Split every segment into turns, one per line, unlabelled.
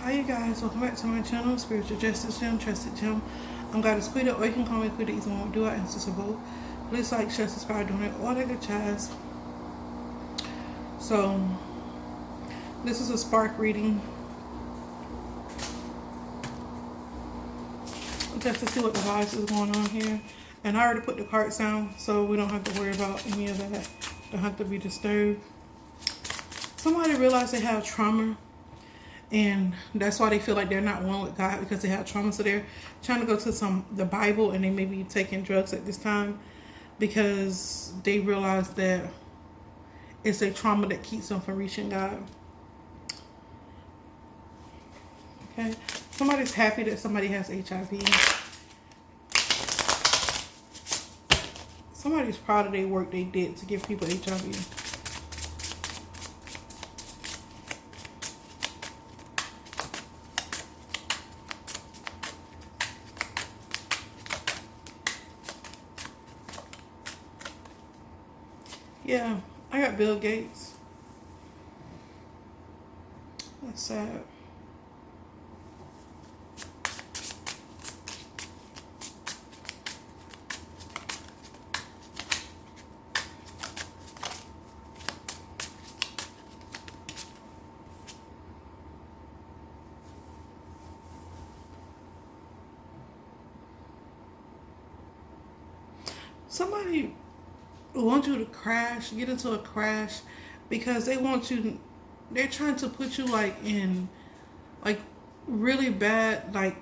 Hi you guys, welcome back to my channel, Spiritual Justice Gem, Trusted Gem. I'm Goddess Quita, or you can call me Quita, either one. Do I answer to both? Please like, share, subscribe, donate, all that good jazz. So, this is a spark reading. Just to see what the vibes is going on here. And I already put the cards down, so we don't have to worry about any of that. Don't have to be disturbed. Somebody realized they have trauma. And that's why they feel like they're not one with God, because they have trauma. So they're trying to go to the Bible, and they may be taking drugs at this time because they realize that it's a trauma that keeps them from reaching God. Okay. Somebody's happy that somebody has HIV. Somebody's proud of their work they did to give people HIV. Yeah, I got Bill Gates. That's sad. Somebody want you to crash, get into a crash, because they want you, they're trying to put you like in like really bad like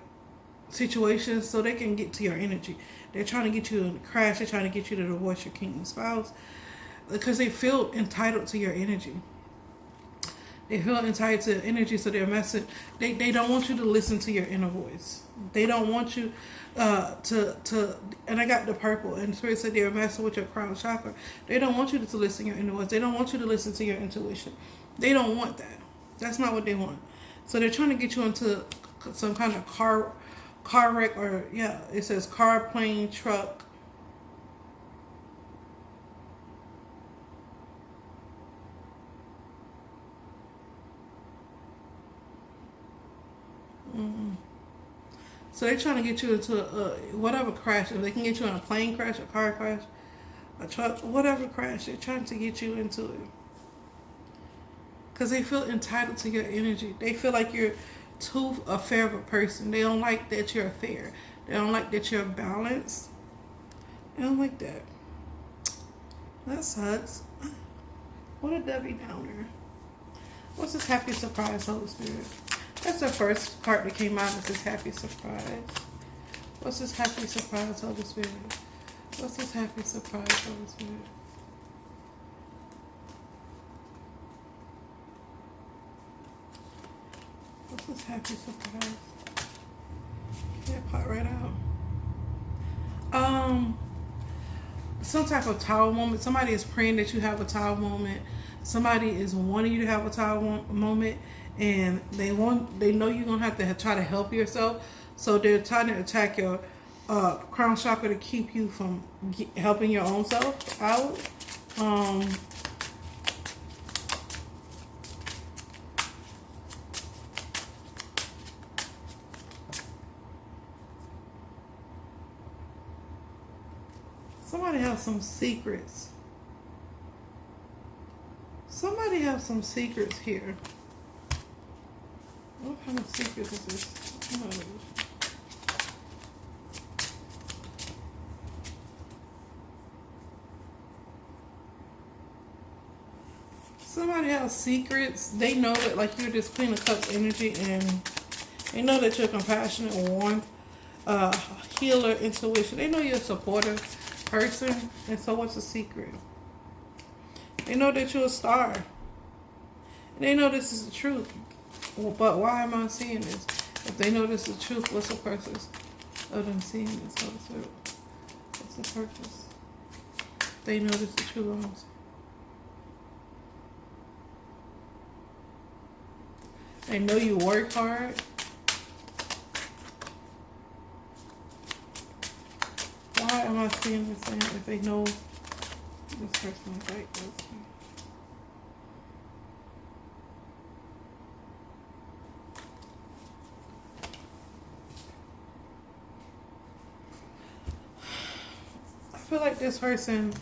situations so they can get to your energy. They're trying to get you to crash, they're trying to get you to divorce your king and spouse because they feel entitled to your energy. They feel entitled to energy, so they're messing. They don't want you to listen to your inner voice. They don't want you to. And I got the purple, and Spirit said they're messing with your crown chakra. They don't want you to listen to your inner voice. They don't want you to listen to your intuition. They don't want that. That's not what they want. So they're trying to get you into some kind of car wreck, or yeah, it says car, plane, truck. So they're trying to get you into whatever crash. If they can get you in a plane crash, a car crash, a truck, whatever crash, they're trying to get you into it. Because they feel entitled to your energy. They feel like you're too fair of a person. They don't like that you're fair. They don't like that you're balanced. They don't like that. That sucks. What a Debbie Downer. What's this happy surprise, Holy Spirit? That's the first card that came out. This is happy surprise. What's this happy surprise, Holy Spirit? What's this happy surprise, Holy Spirit? What's this happy surprise? That part right out. Some type of tower moment. Somebody is praying that you have a tower moment. Somebody is wanting you to have a tower moment, and they know you're gonna have to try to help yourself. So they're trying to attack your crown chakra to keep you from helping your own self out. Somebody has some secrets. Somebody has some secrets here. What kind of secrets is this? Somebody has secrets. They know that, like, you're this Queen of Cups energy, and they know that you're compassionate, warmth, healer, intuition. They know you're a supportive person. And so what's the secret? They know that you're a star. And they know this is the truth. But why am I seeing this? If they know this is the truth, what's the purpose of them seeing this? What's the purpose? They know this is the truth. They know you work hard. Why am I seeing this thing if they know this person is like this? feel like this person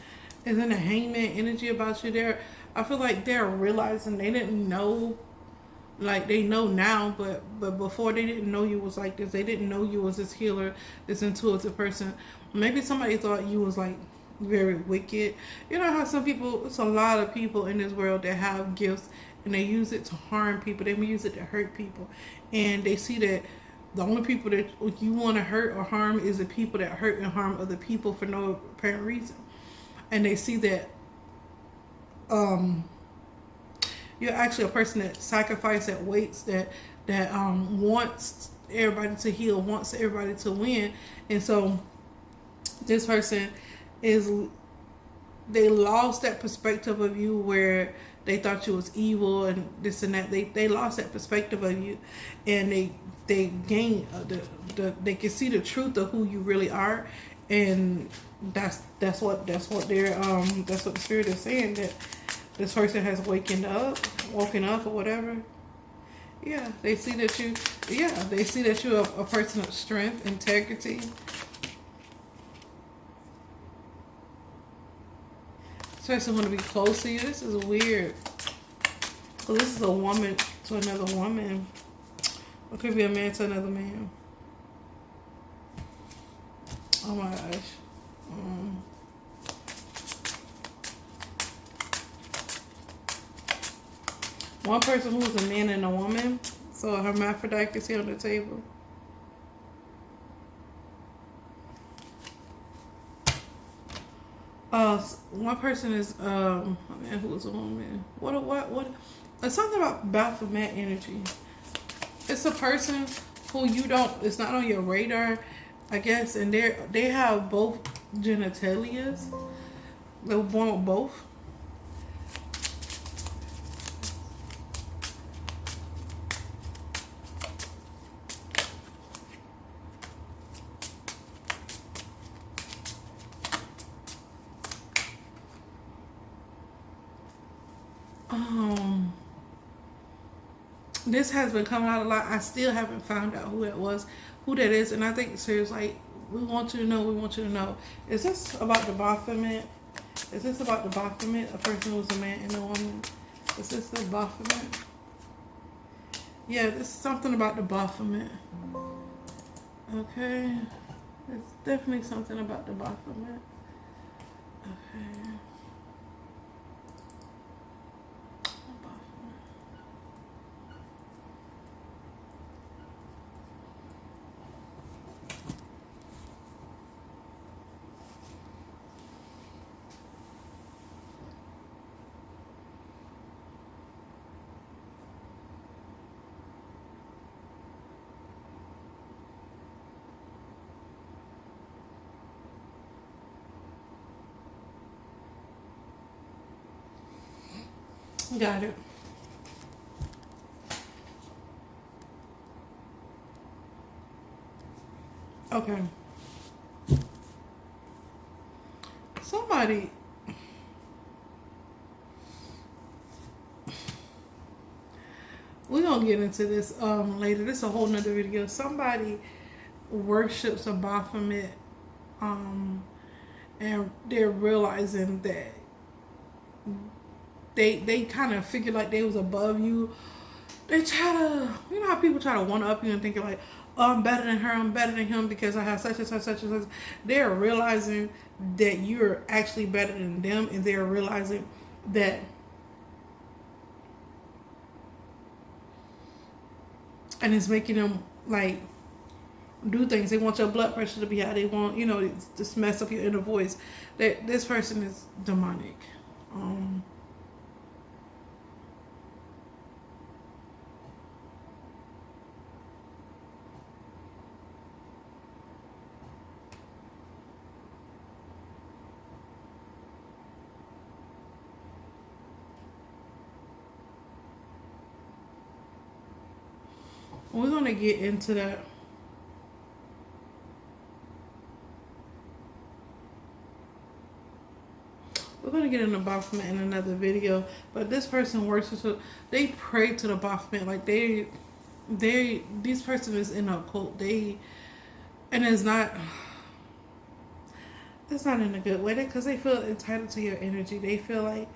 is in a hangman energy about you. I feel like they're realizing they didn't know, like they know now, but before they didn't know you was like this. They didn't know you was this healer, this intuitive person. Maybe somebody thought you was like very wicked. You know how some people, it's a lot of people in this world that have gifts and they use it to harm people. They use it to hurt people, and they see that the only people that you want to hurt or harm is the people that hurt and harm other people for no apparent reason. And they see that you're actually a person that sacrifices, that waits, that wants everybody to heal, wants everybody to win. And so this person is, they lost that perspective of you where they thought you was evil and this and that. They lost that perspective of you, and they gain they can see the truth of who you really are. And that's what the spirit is saying, that this person has woken up or whatever. Yeah, they see that you're a person of strength, integrity. This person want to be close to you. This is weird. So this is a woman to another woman. It could be a man to another man. Oh my gosh. One person who's a man and a woman. So a hermaphrodite is here on the table. One person is a man who is a woman. What? It's something about Baphomet energy. It's a person who you don't. It's not on your radar, I guess. And they have both genitalias. They were born with both. This has been coming out a lot. I still haven't found out who that is, and I think seriously, like, we want you to know. Is this about the Baphomet? Is this about the Baphomet? A person who's a man and a woman? Is this the Baphomet? Yeah, this is something about the Baphomet. Okay. It's definitely something about the Baphomet. Okay. Got it. Okay. Somebody. We're gonna get into this later. This is a whole nother video. Somebody worships a Baphomet, and they're realizing that they kind of figure like they was above you. They try to, you know how people try to one up you and thinking like, oh, I'm better than her, I'm better than him because I have such and such, such and such. They're realizing that you're actually better than them, and they're realizing that and it's making them like do things. They want your blood pressure to be high. They want, you know, just mess up your inner voice. That this person is demonic. We're gonna get into that. We're gonna get into Baphomet in another video. But this person works with, they pray to the Baphomet. Like this person is in a cult. And it's It's not in a good way, because they feel entitled to your energy. They feel like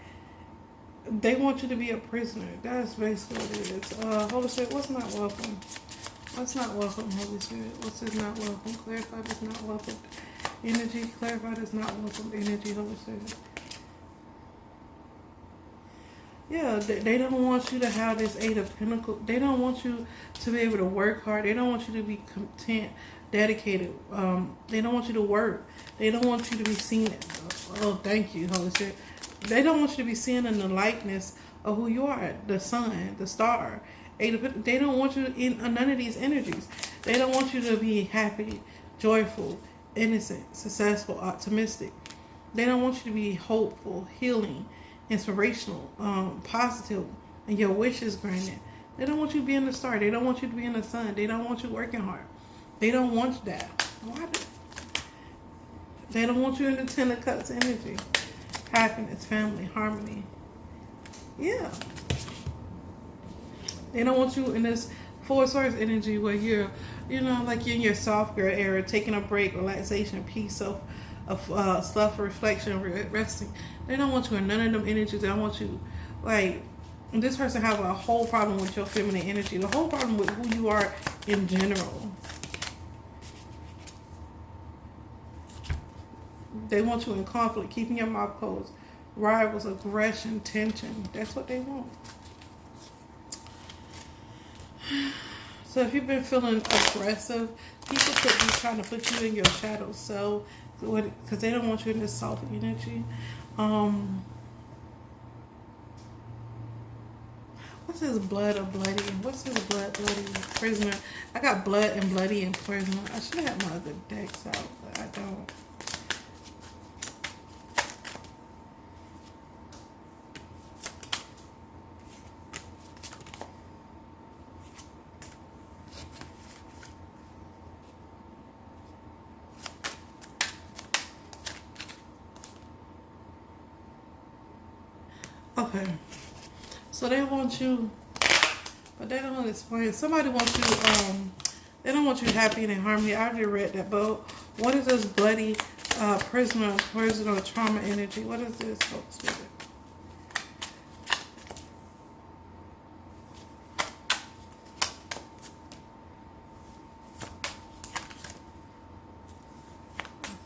they want you to be a prisoner. That's basically what it is. Holy Spirit, what's not welcome? What's not welcome, Holy Spirit? What's is not welcome? Clarified is not welcome. Energy, clarified is not welcome. Energy, Holy Spirit. Yeah, they don't want you to have this Eight of Pentacles. They don't want you to be able to work hard. They don't want you to be content, dedicated. They don't want you to work. They don't want you to be seen. Oh, thank you, Holy Spirit. They don't want you to be seen in the likeness of who you are, the sun, the star. They don't want you in none of these energies. They don't want you to be happy, joyful, innocent, successful, optimistic. They don't want you to be hopeful, healing, inspirational, positive, and your wishes granted. They don't want you to be in the star. They don't want you to be in the sun. They don't want you working hard. They don't want that. Why? They don't want you in the Ten of Cups energy. Happiness, family, harmony. Yeah. They don't want you in this Four of Swords energy where you're, like you're in your soft girl era, taking a break, relaxation, peace, of self-reflection, resting. They don't want you in none of them energies. They don't want you, like, this person have a whole problem with your feminine energy. The whole problem with who you are in general. They want you in conflict, keeping your mouth closed, rivals, aggression, tension. That's what they want. So if you've been feeling aggressive, people could be trying to put you in your shadow self, because they don't want you in this soft energy. What's his blood or bloody? What's his blood, bloody, prisoner? I got blood and bloody and prisoner. I should have my other decks out, but I don't. Okay, so they want you, but they don't explain. Somebody wants you, they don't want you happy and in harmony. I already read that, but what is this bloody prisoner trauma energy? What is this, folks?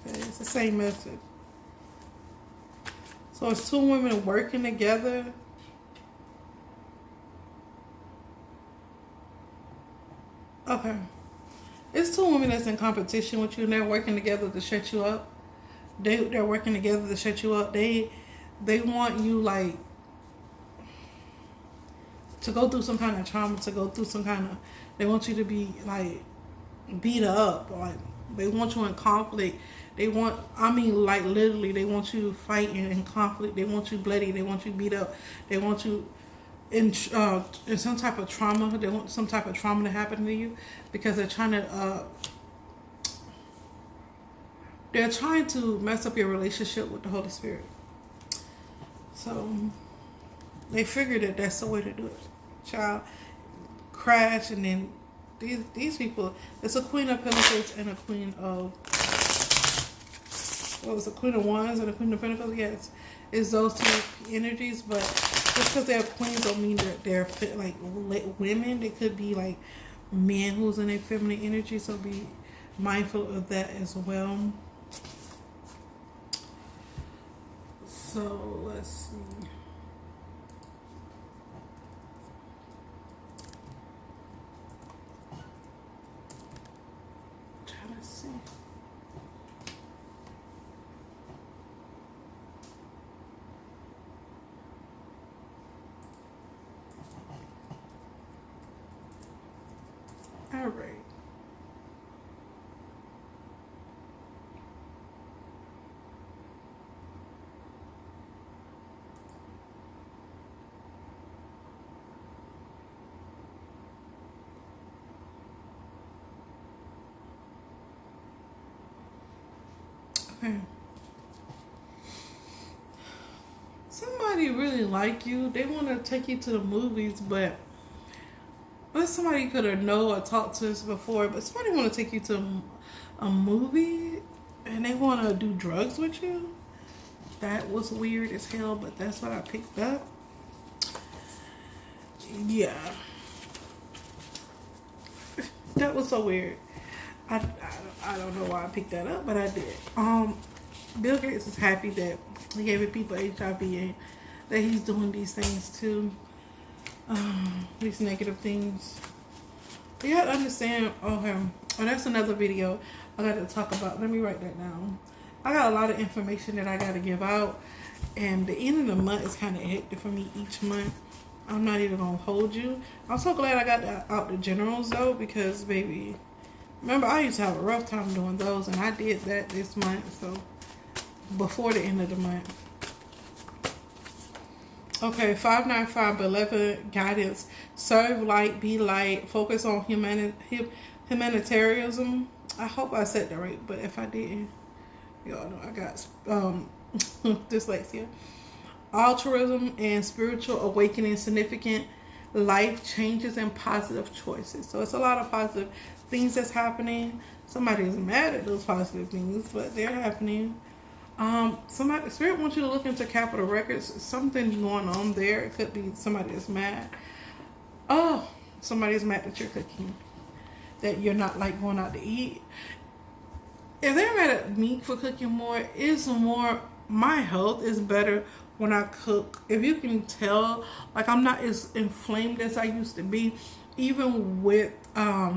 Okay, it's the same message. So it's two women working together. Okay. It's two women that's in competition with you, and they're working together to shut you up. They're working together to shut you up. They want you, like, to go through some kind of trauma, to go through some kind of, they want you to be, like, beat up. Like, they want you in conflict. They want, like, literally, they want you fighting in conflict. They want you bloody. They want you beat up. They want you in some type of trauma. They want some type of trauma to happen to you, because they're trying to mess up your relationship with the Holy Spirit. So they figured that that's the way to do it. Child, crash, and then these people, it's a Queen of Pentacles and a Queen of, what was a Queen of Wands and a Queen of Pentacles? Yes, it's those two energies, but just because they're queens don't mean that they're like women. They could be like men who's in their feminine energy, so be mindful of that as well. So let's see. Trying to see. All right. Okay. Somebody really like you. They want to take you to the movies, but somebody could have known or talked to us before, but somebody want to take you to a movie, and they want to do drugs with you. That was weird as hell, but that's what I picked up. Yeah. That was so weird. I don't know why I picked that up, but I did. Bill Gates is happy that he gave people HIV and that he's doing these things too. These negative things. You have to understand. Okay. Oh, that's another video I got to talk about. Let me write that down. I got a lot of information that I got to give out, and the end of the month is kind of hectic for me each month. I'm not even gonna hold you. I'm so glad I got out the generals though, because baby, remember I used to have a rough time doing those, and I did that this month. So before the end of the month. Okay, 595 benevolent guidance. Serve light, be light. Focus on humanitarianism. I hope I said that right, but if I didn't, y'all know I got dyslexia. Altruism and spiritual awakening, significant life changes and positive choices. So it's a lot of positive things that's happening. Somebody is mad at those positive things, but they're happening. Spirit wants you to look into Capitol Records. Something going on there. It could be somebody that's mad. Oh, somebody's mad that you're cooking, that you're not like going out to eat. If they're mad at me for cooking more, it's more, my health is better when I cook. If you can tell, like I'm not as inflamed as I used to be, even with I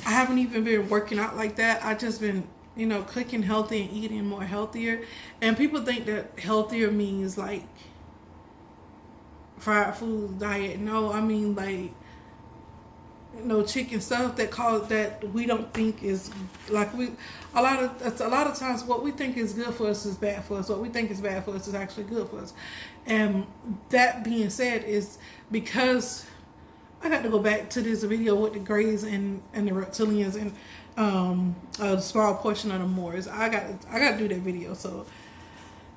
haven't even been working out like that. I just been, you know, cooking healthy and eating more healthier. And people think that healthier means like fried food diet. No, I mean like, you know, chicken stuff that we don't think is like a lot of times what we think is good for us is bad for us. What we think is bad for us is actually good for us. And that being said, is because I got to go back to this video with the Greys and the reptilians and a small portion of the Moors. I got to do that video. So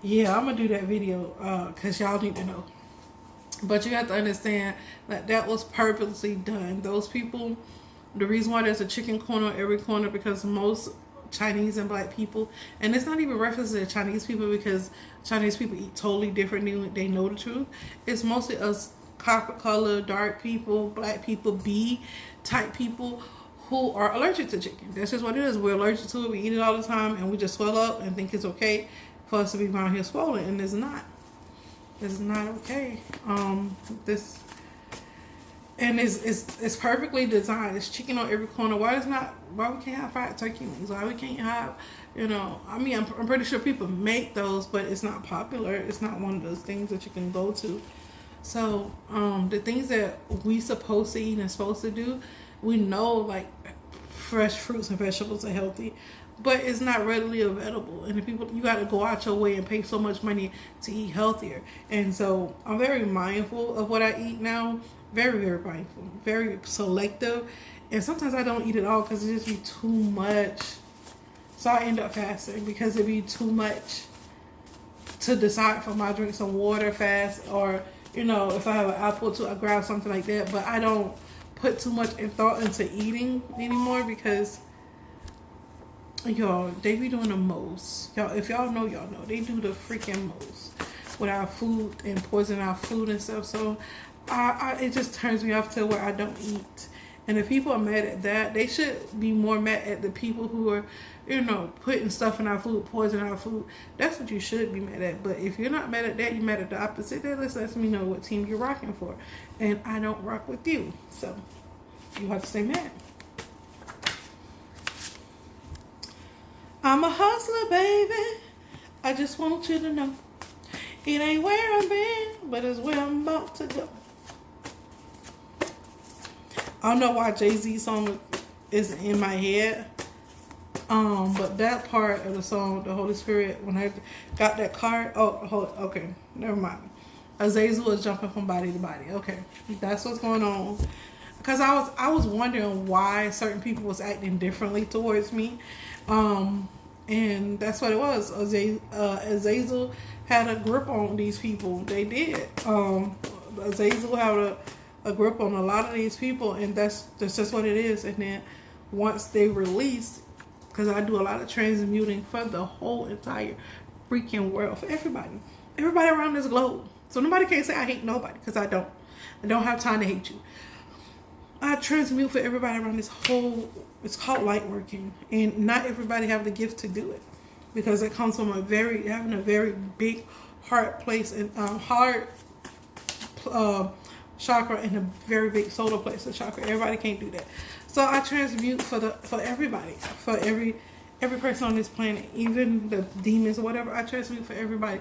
yeah, I'm gonna do that video because y'all need to know. But you have to understand that was purposely done. Those people, the reason why there's a chicken corner on every corner, because most Chinese and black people, and it's not even reference to Chinese people, because Chinese people eat totally differently. They know the truth. It's mostly us copper color, dark people, black people, B type people who are allergic to chicken. That's just what it is. We're allergic to it. We eat it all the time, and we just swell up and think it's okay for us to be around here swollen, and it's not. It's not okay. It's perfectly designed. It's chicken on every corner. Why we can't have fried turkey wings? Why we can't have, you know, I mean, I'm pretty sure people make those, but it's not popular. It's not one of those things that you can go to. So, the things that we supposed to eat and supposed to do, we know like fresh fruits and vegetables are healthy, but it's not readily available. And the people, you got to go out your way and pay so much money to eat healthier. And so I'm very mindful of what I eat now. Very, very mindful. Very selective. And sometimes I don't eat it all because it just be too much. So I end up fasting because it be too much to decide if I'm going to drink some water fast, or, you know, if I have an apple too, I grab something like that. But I don't put too much thought into eating anymore because, y'all, they be doing the most. Y'all, if y'all know, y'all know. They do the freaking most with our food and poison our food and stuff. So it just turns me off to where I don't eat. And if people are mad at that, they should be more mad at the people who are, you know, putting stuff in our food, poisoning our food. That's what you should be mad at. But if you're not mad at that, you're mad at the opposite. That lets me know what team you're rocking for. And I don't rock with you. So you have to stay mad. I'm a hustler, baby. I just want you to know. It ain't where I've been, but it's where I'm about to go. I don't know why Jay-Z song is in my head. But that part of the song, the Holy Spirit, when I got that card, okay, never mind. Azazel is jumping from body to body. Okay, that's what's going on. Because I was wondering why certain people was acting differently towards me. And that's what it was. Azazel had a grip on these people. They did. Azazel had a grip on a lot of these people, and that's just what it is. And then once they released, because I do a lot of transmuting for the whole entire freaking world, for everybody around this globe. So nobody can say I hate nobody, because I don't. I don't have time to hate you. I transmute for everybody around this whole. It's called light working, and not everybody have the gift to do it, because it comes from having a very big heart place and heart chakra and a very big solar plexus chakra. Everybody can't do that. So I transmute for everybody, for every person on this planet, even the demons or whatever. I transmute for everybody,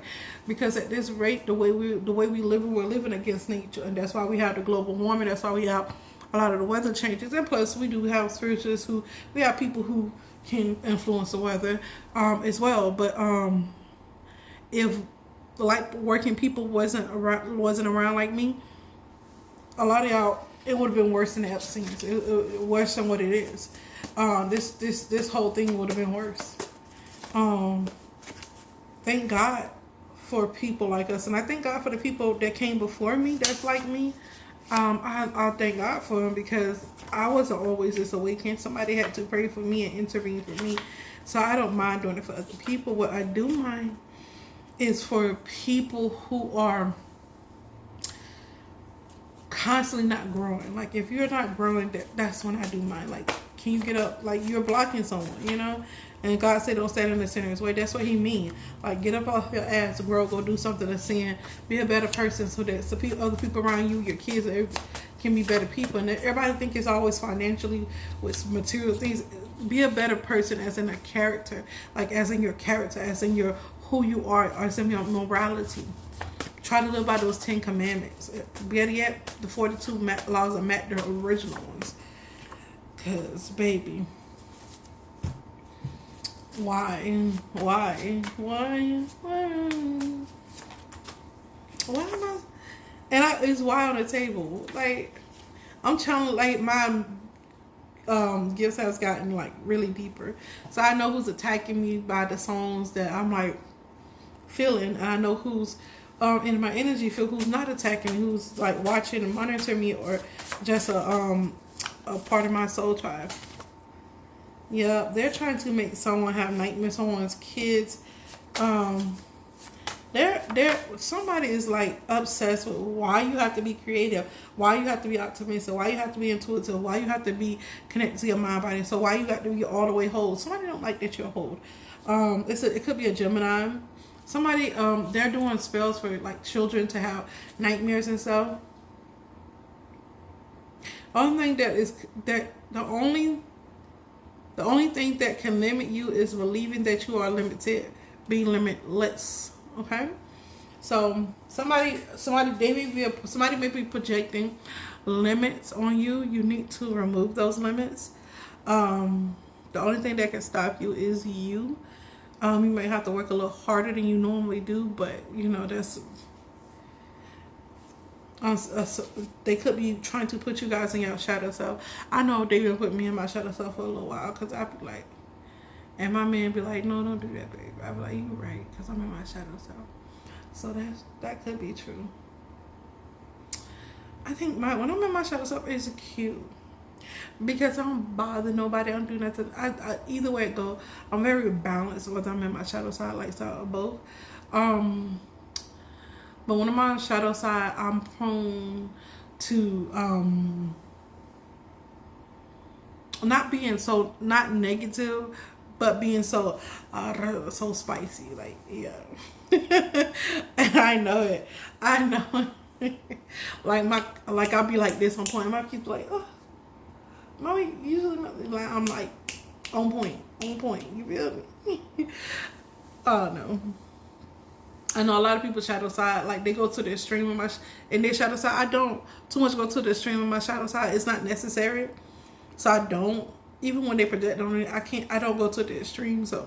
because at this rate, the way we live, we're living against nature, and that's why we have the global warming. That's why we have a lot of the weather changes, and plus we do have spiritualists we have people who can influence the weather as well. But if like working people wasn't around like me, a lot of y'all, it would have been worse than the Epstein's. Worse than what it is. This whole thing would have been worse. Thank God for people like us, and I thank God for the people that came before me that's like me. I thank God for them, because I wasn't always this awakened. Somebody had to pray for me and intervene for me. So I don't mind doing it for other people. What I do mind is for people who are constantly not growing. Like, if you're not growing, that's when I do mind. Like, can you get up? Like, you're blocking someone, you know? And God said don't stand in the sinner's way. That's what he mean. Like, get up off your ass, grow, go do something to sin, be a better person, so that other people around you, your kids, can be better people. And everybody think it's always financially with material things. Be a better person as in a character, like as in your character, as in your who you are, as in your morality. Try to live by those 10 commandments. Better yet, the 42 laws of Matt, the original ones. Because, baby, why am I? And it's why on the table. Like, I'm telling, like, my gifts has gotten like really deeper. So I know who's attacking me by the songs that I'm like feeling, and I know who's in my energy field who's not attacking me, who's like watching and monitoring me, or just a part of my soul tribe. Yeah, they're trying to make someone have nightmares, someone's kids. Somebody is like obsessed with why you have to be creative, why you have to be optimistic, why you have to be intuitive, why you have to be connected to your mind body, so why you got to be all the way whole. Somebody don't like that you're whole. It could be a Gemini. Somebody they're doing spells for like children to have nightmares and stuff. Only thing the only thing that can limit you is believing that you are limited, be limitless. Okay, so somebody may be projecting limits on you. You need to remove those limits. The only thing that can stop you is you. You may have to work a little harder than you normally do, but you know that's. They could be trying to put you guys in your shadow self. I know they've been putting me in my shadow self for a little while, because I be like, and my man be like, no, don't do that, babe. I be like, you right, because I'm in my shadow self. So that could be true. I think when I'm in my shadow self, it's cute, because I don't bother nobody. I don't do nothing. I either way it go, I'm very balanced whether I'm in my shadow side, light side, or both. But when I'm on the shadow side, I'm prone to not negative, but being so spicy. Like, yeah. And I know it. I know it. like I'll be like this on point. My kids be like, oh, mommy, usually like I'm like on point. You feel me? Oh no. I know a lot of people shadow side, like they go to the extreme of in their shadow side. I don't too much go to the extreme of my shadow side. It's not necessary. So I don't, even when they project on it, I don't go to the extreme. So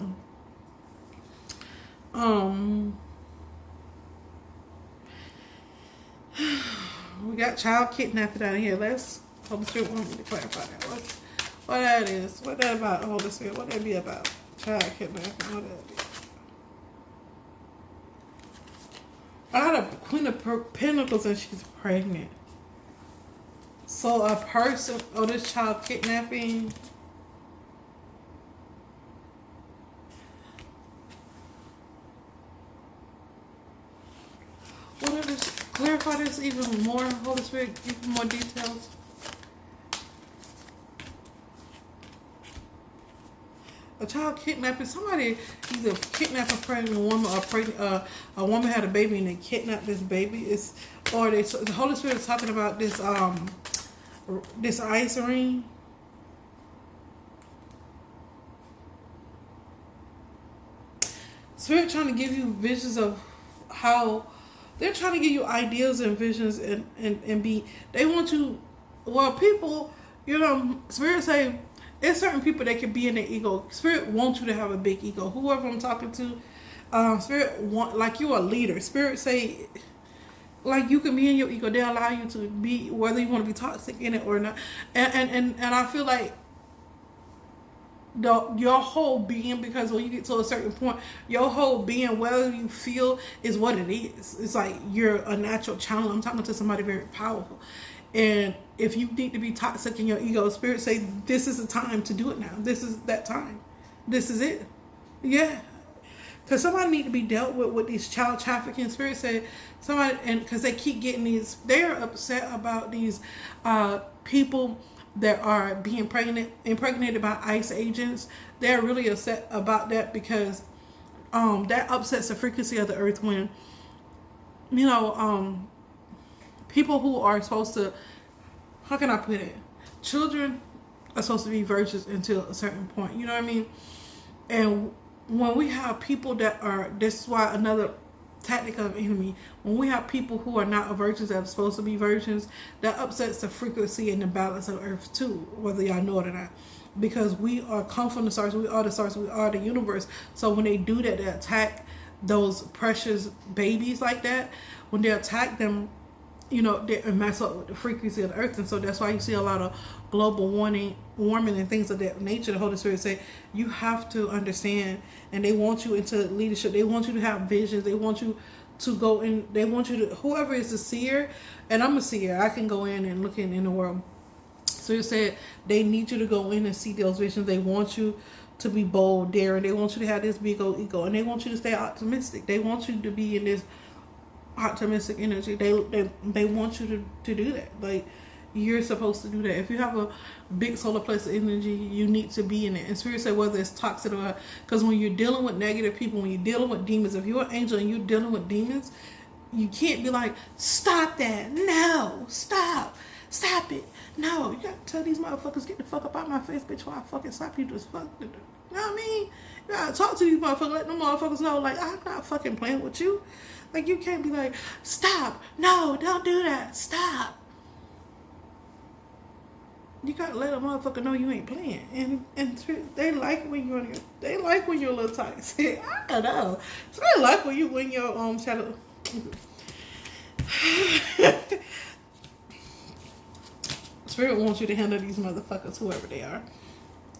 we got child kidnapping down here. Let's Holy Spirit want me to clarify that. What that is. What that about, Holy Spirit? What that be about? Child kidnapping. What that be? I got a Queen of Pentacles and she's pregnant. So a person, this child kidnapping. clarify this even more, Holy Spirit? Even more details. A child kidnapping, somebody either kidnapped a pregnant woman or a woman had a baby and they kidnapped this baby. The Holy Spirit is talking about this ice ring. Spirit trying to give you visions of how they're trying to give you ideas and visions and be, they want you, well, people, Spirit say, there's certain people that can be in their ego. Spirit wants you to have a big ego. Whoever I'm talking to, Spirit want, like, you're a leader. Spirit say, like, you can be in your ego. They allow you to be, whether you want to be toxic in it or not. And I feel like your whole being, because when you get to a certain point, your whole being, whether you feel, is what it is. It's like you're a natural channel. I'm talking to somebody very powerful. And if you need to be toxic in your ego, Spirit say, this is the time to do it now. This is that time. This is it. Yeah. Because somebody need to be dealt with these child trafficking. Spirit say somebody, and because they keep getting these, they're upset about these people that are being impregnated by ICE agents. They're really upset about that because that upsets the frequency of the earth when, people who are supposed to, how can I put it? Children are supposed to be virgins until a certain point. You know what I mean? And when we have people that are, this is why another tactic of the enemy, when we have people who are not virgins that are supposed to be virgins, that upsets the frequency and the balance of earth too, whether y'all know it or not. Because we are come from the stars, we are the stars, we are the universe. So when they do that, they attack those precious babies like that. When they attack them, they mess up with the frequency of the earth. And so that's why you see a lot of global warming and things of that nature. The Holy Spirit say you have to understand, and they want you into leadership. They want you to have visions. They want you to go in. They want you to, whoever is a seer, and I'm a seer, I can go in and look in the world. So you said they need you to go in and see those visions. They want you to be bold, daring. They want you to have this big old ego, and they want you to stay optimistic. They want you to be in this optimistic energy. They want you to do that. Like, you're supposed to do that. If you have a big solar plexus energy, you need to be in it. And Spirit said whether it's toxic or, because when you're dealing with negative people, when you're dealing with demons, if you're an angel and you're dealing with demons, you can't be like, stop that, no, stop it, no. You gotta tell these motherfuckers, get the fuck up out my face, bitch, while I fucking slap you just fuck. You know what I mean? You gotta talk to these motherfuckers, let them motherfuckers know, like, I'm not fucking playing with you. Like, you can't be like, stop, no, don't do that, stop. You gotta let a motherfucker know you ain't playing, and they like when you're a little toxic. I don't know. So they like when your shadow. Spirit wants you to handle these motherfuckers, whoever they are,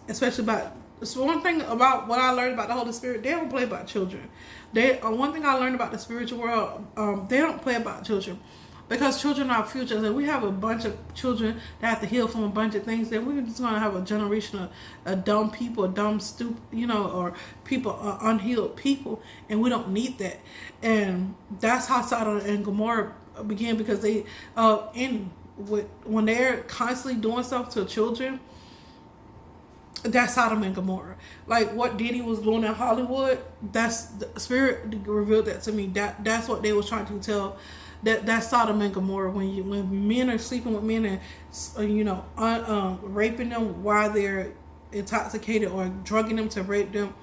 especially about. So one thing about what I learned about the Holy Spirit, they don't play about children. One thing I learned about the spiritual world, they don't play about children. Because children are our future. And we have a bunch of children that have to heal from a bunch of things. Then we're just going to have a generation of dumb people, dumb, stupid, or people, unhealed people. And we don't need that. And that's how Sodom and Gomorrah began, because they, when they're constantly doing stuff to children, that's Sodom and Gomorrah. Like what Diddy was doing in Hollywood, that's the Spirit revealed that to me. That's what they was trying to tell. That's Sodom and Gomorrah, when men are sleeping with men and raping them while they're intoxicated, or drugging them to rape them.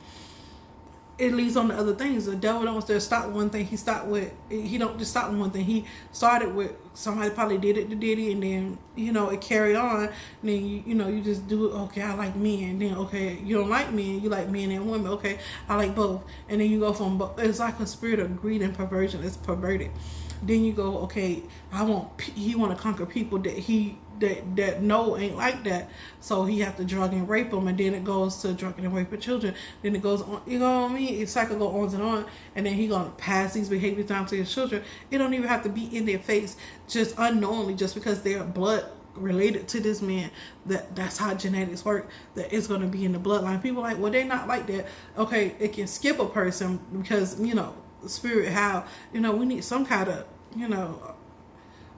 It leads on to other things. The devil don't just stop one thing. He don't just stop with one thing. He started with somebody probably did it to Diddy, and then it carry on. And then you just do it. Okay, I like men. And then okay, you don't like men. You like men and women. Okay, I like both. And then you go from both. It's like a spirit of greed and perversion. It's perverted. Then you go, okay, he want to conquer people that no ain't like that, so he have to drug and rape them, and then it goes to drugging and raping children. Then it goes on, you know what I mean? It's cycle go on and on, and then he gonna pass these behaviors down to his children. It don't even have to be in their face, just unknowingly, just because they're blood related to this man. That's how genetics work. That it's gonna be in the bloodline. People like, well, they're not like that. Okay, it can skip a person because spirit, how we need some kind of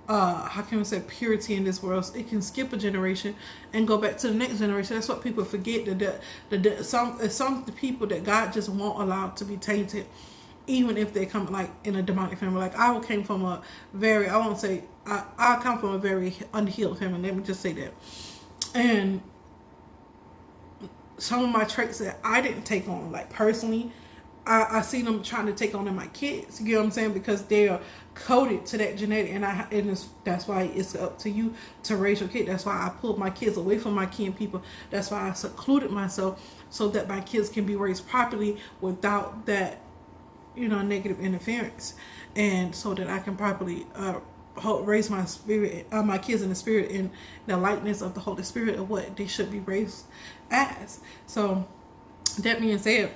how can we say, purity in this world. So it can skip a generation and go back to the next generation. That's what people forget, that some people that God just won't allow to be tainted, even if they come like in a demonic family. Like I came from a very, I won't say, I come from a very unhealed family, let me just say that. And some of my traits that I didn't take on, like personally, I see them trying to take on in my kids. You know what I'm saying? Because they are coded to that genetic, and that's why it's up to you to raise your kid. That's why I pulled my kids away from my kin people. That's why I secluded myself so that my kids can be raised properly without that, negative interference, and so that I can properly raise my spirit, my kids in the spirit, in the likeness of the Holy Spirit of what they should be raised as. So that being said,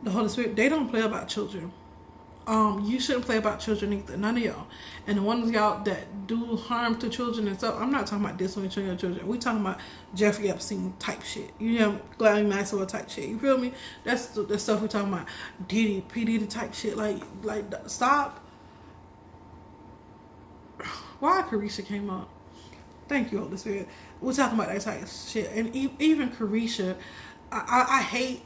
the Holy Spirit, they don't play about children. You shouldn't play about children either, none of y'all. And the ones of y'all that do harm to children and stuff, I'm not talking about disciplining your children. We talking about Jeffrey Epstein type shit. Ghislaine Maxwell type shit. You feel me? That's the stuff we're talking about. P. Diddy type shit. Like stop. Why Carisha came up? Thank you, Holy Spirit. We're talking about that type of shit. And even Carisha, I hate.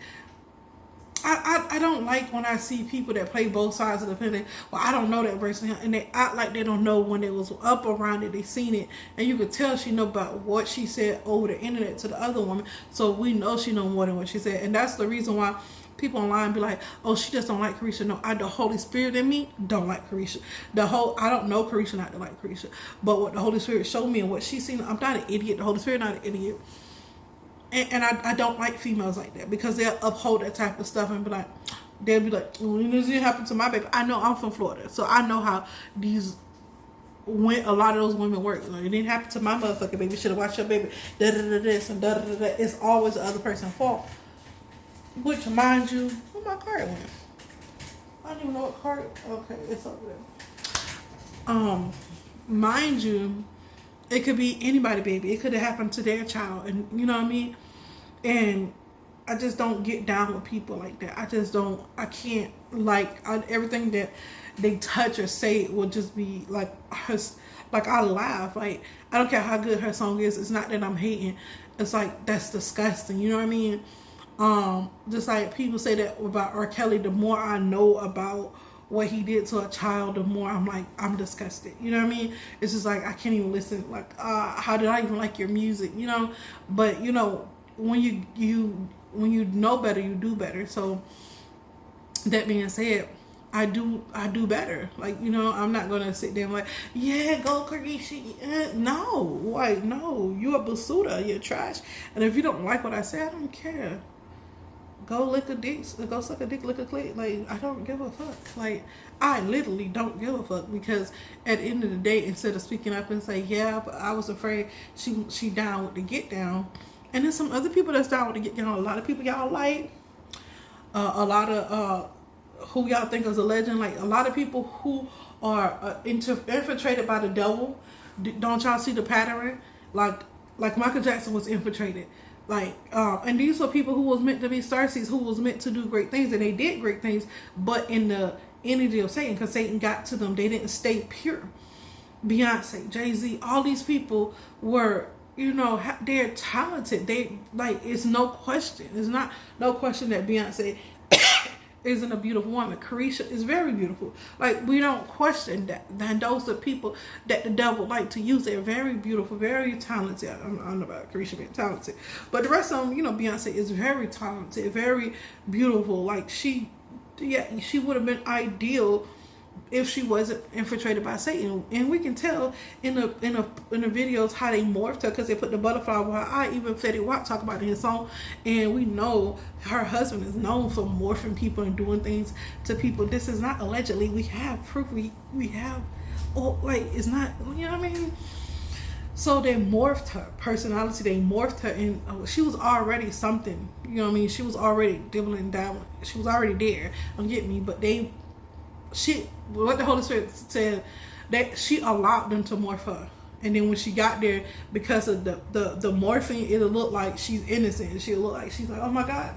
I don't like when I see people that play both sides of the fence. Well, I don't know that person, and they act like they don't know when they was up around it, they seen it, and you could tell she know about what she said over the internet to the other woman. So we know she know more than what she said, and that's the reason why people online be like, "Oh, she just don't like Carisha." No, the Holy Spirit in me don't like Carisha. I don't know Carisha not to like Carisha, but what the Holy Spirit showed me and what she seen, I'm not an idiot. The Holy Spirit not an idiot. And I don't like females like that, because they'll uphold that type of stuff and be like, when this happened to my baby. I know, I'm from Florida, so I know how a lot of those women work. Like, it didn't happen to my motherfucking baby. Should have watched your baby. Da da da this and da da da. It's always the other person's fault. Which, mind you, where my card went? I don't even know what card. Okay, it's over there. Mind you, it could be anybody, baby. It could have happened to their child, and you know what I mean? And I just don't get down with people like that. I can't, everything that they touch or say will just be like I laugh. Like, I don't care how good her song is. It's not that I'm hating. It's like, that's disgusting. You know what I mean? Just like people say that about R. Kelly, the more I know about what he did to a child, the more I'm like, I'm disgusted. You know what I mean? It's just like, I can't even listen. Like, how did I even like your music? But when you know better, you do better. So that being said, I do better. Like, I'm not gonna sit there and like, yeah, go Carisha. No, like, no, you a basuda, you're trash. And if you don't like what I say, I don't care. Go lick a dick, go suck a dick, lick a clit. Like, I don't give a fuck. Like, I literally don't give a fuck, because at the end of the day, instead of speaking up and say, yeah, but I was afraid she down with the get down. And there's some other people that's down with the get down. A lot of people y'all like, a lot of who y'all think is a legend. Like, a lot of people who are infiltrated by the devil. Don't y'all see the pattern? Like Michael Jackson was infiltrated. And these were people who was meant to be starseeds, who was meant to do great things, and they did great things, but in the energy of Satan, because Satan got to them. They didn't stay pure. Beyonce, Jay-Z, all these people were, they're talented. It's no question. It's not no question that Beyonce isn't a beautiful woman. Carisha is very beautiful. Like, we don't question that. And those are people that the devil like to use. They're very beautiful, very talented. I don't know about Carisha being talented, but the rest of them, Beyonce is very talented, very beautiful. Like, she would have been ideal if she wasn't infiltrated by Satan. And we can tell in the videos how they morphed her, because they put the butterfly over her eye. Even Fetty Wap talk about it in his song, and we know her husband is known for morphing people and doing things to people. This is not allegedly. We have proof. We have, it's not, you know what I mean? So they morphed her personality. They morphed her, and she was already something. You know what I mean? She was already dibbling down. She was already there. Don't get me, but what the Holy Spirit said, that she allowed them to morph her. And then when she got there, because of the morphing, it'll look like she's innocent. She'll look like she's like, oh my God.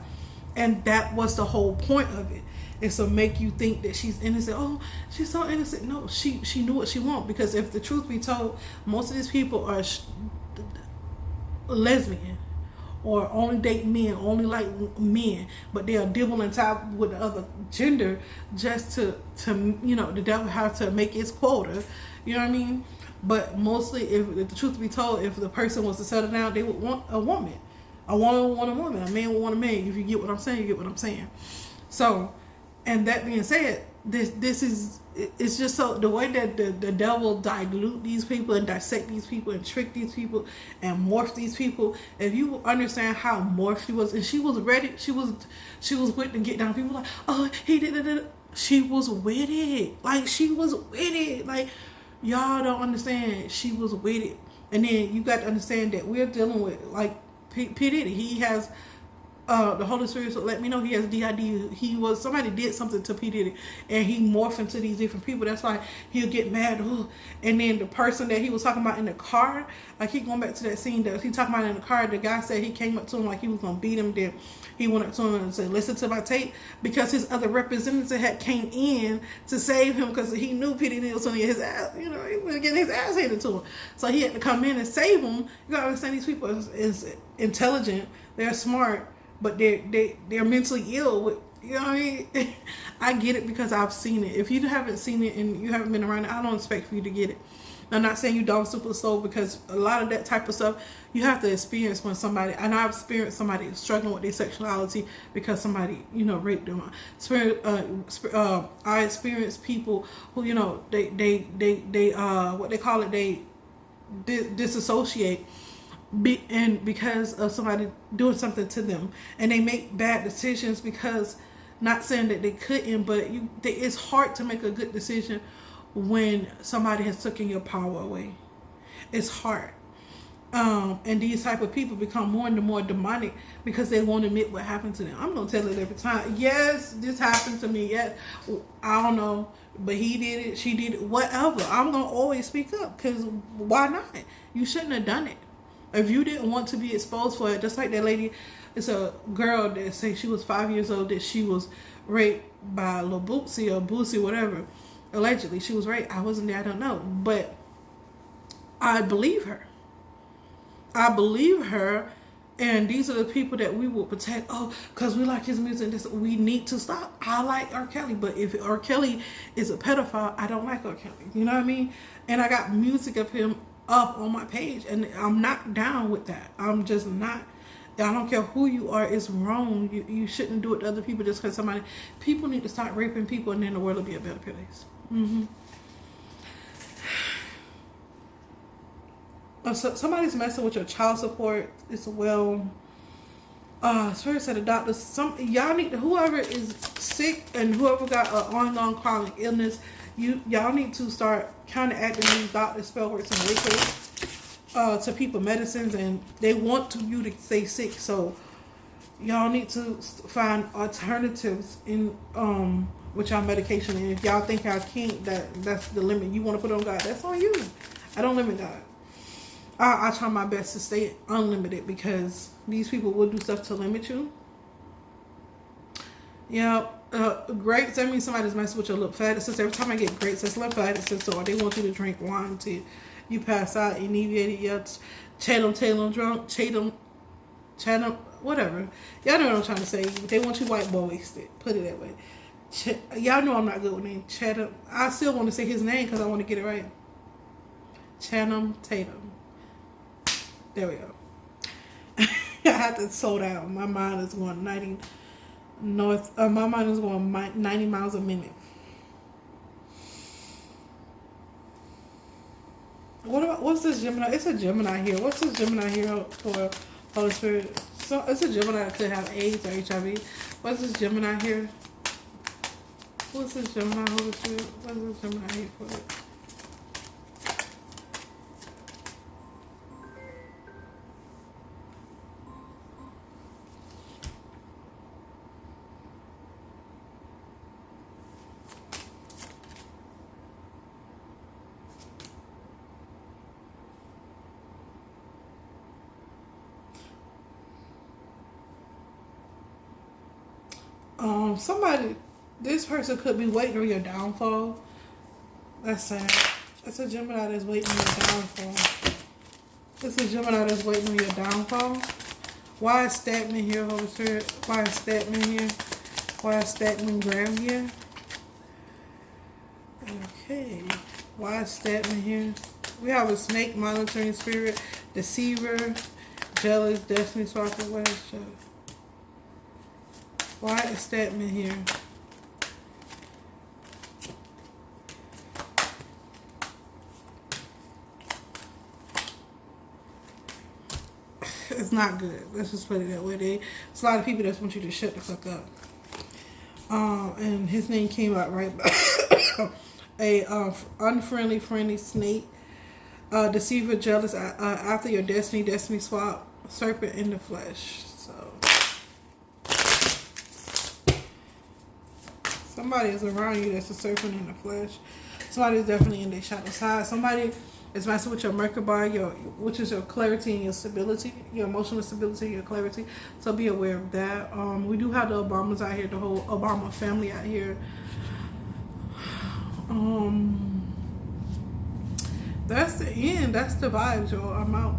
And that was the whole point of it. It's to make you think that she's innocent. Oh, she's so innocent. No, she knew what she wanted. Because if the truth be told, most of these people are lesbian or only date men, only like men, but they are dibble and top with the other gender just to the devil has to make its quota. You know what I mean? But mostly, if the truth be told, if the person was to settle down, they would want a woman. A woman would want a woman. A man would want a man. If you get what I'm saying, you get what I'm saying. So, and that being said, this is it's just so the way that the devil dilute these people and dissect these people and trick these people and morph these people. If you understand how morphed she was, and she was ready, she was with to get down. People like, oh, he did it. She was with it. Like, she was with it. Like, y'all don't understand. She was with it. And then you got to understand that we're dealing with, like, P. Diddy. He has the Holy Spirit let me know he has DID. Somebody did something to P. Diddy, and he morphed into these different people. That's why he'll get mad. Ooh. And then the person that he was talking about in the car, like, he going back to that scene that he talking about in the car. The guy said he came up to him like he was gonna beat him. Then he went up to him and said, "Listen to my tape," because his other representative had came in to save him because he knew P. Diddy was gonna get his ass. He was getting his ass handed to him. So he had to come in and save him. You gotta understand, these people is intelligent. They're smart. But they're mentally ill with, you know what I mean? I get it because I've seen it. If you haven't seen it and you haven't been around it, I don't expect for you to get it. I'm not saying you don't super slow, because a lot of that type of stuff you have to experience when somebody, and I've experienced somebody struggling with their sexuality because somebody, raped them. I experienced people who, they what they call it, they disassociate. And because of somebody doing something to them, and they make bad decisions because, not saying that they couldn't, but it's hard to make a good decision when somebody has taken your power away. It's hard. And these type of people become more and more demonic because they won't admit what happened to them. I'm gonna tell it every time. Yes, this happened to me. Yes, I don't know, but he did it, she did it, whatever. I'm gonna always speak up, because why not? You shouldn't have done it. If you didn't want to be exposed for it, just like that lady, it's a girl that say she was 5 years old, that she was raped by Lil Bootsy or Boosie, whatever. Allegedly, she was raped. I wasn't there, I don't know. But I believe her. And these are the people that we will protect. Oh, because we like his music. We need to stop. I like R. Kelly, but if R. Kelly is a pedophile, I don't like R. Kelly. You know what I mean? And I got music of him up on my page, and I'm not down with that. I'm just not. I don't care who you are. It's wrong. You shouldn't do it to other people just because people need to start raping people, and then the world will be a better place. So somebody's messing with your child support as well. Spirit said the doctors. Y'all need to, whoever is sick and whoever got an ongoing chronic illness, y'all need to start counteracting these doctors, spell words, and wrinkles to people medicines, and they want you to stay sick. So y'all need to find alternatives in with y'all medication. And if y'all think y'all can't, that's the limit you want to put on God, that's on you. I don't limit God. I try my best to stay unlimited, because these people will do stuff to limit you. Yeah, grapes, that means somebody's messing with your lymphatic. Every time I get grapes, that's lymphatic, or they want you to drink wine till you pass out, inebriated, Chatham drunk, whatever. Y'all know what I'm trying to say. They want you white boy wasted. Put it that way. Y'all know I'm not good with name. Chatham. I still want to say his name because I want to get it right. Channing Tatum. There we go. I had to slow down. My mind is going 90 north. My mind is going 90 miles a minute. What's this Gemini? It's a Gemini here. What's this Gemini here for Holy Spirit? So it's a Gemini that could have AIDS or HIV. What's this Gemini here? What's this Gemini, Holy Spirit? What's this Gemini here for? Somebody, This person could be waiting on your downfall. That's sad. It's a Gemini that's waiting on your downfall. It's a Gemini that's waiting on your downfall. Why is Statman here, Holy Spirit? Why is Statman here? Why is Statman Graham here? Okay. Why is Statman here? We have a snake, monitoring spirit, deceiver, jealous, destiny swapper. What is jealous? Why is Statman here? It's not good. Let's just put it that way. There's a lot of people that want you to shut the fuck up. And his name came out right. A unfriendly, friendly snake, deceiver, jealous, after your destiny swap, serpent in the flesh. So somebody is around you that's a serpent in the flesh. Somebody is definitely in their shadow side. Somebody is messing with your Merkaba, which is your clarity and your stability, your emotional stability, your clarity. So be aware of that. We do have the Obamas out here, the whole Obama family out here. That's the end. That's the vibes, y'all. I'm out.